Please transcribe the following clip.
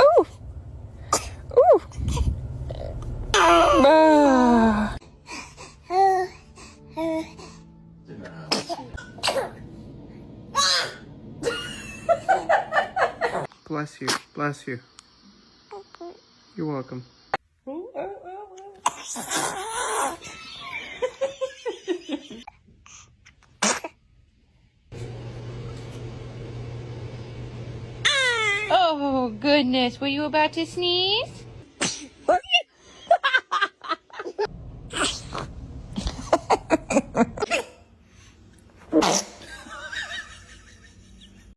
Ooh. Ooh. Ah. Bless you. Bless you. You're welcome. Oh, goodness. Were you about to sneeze?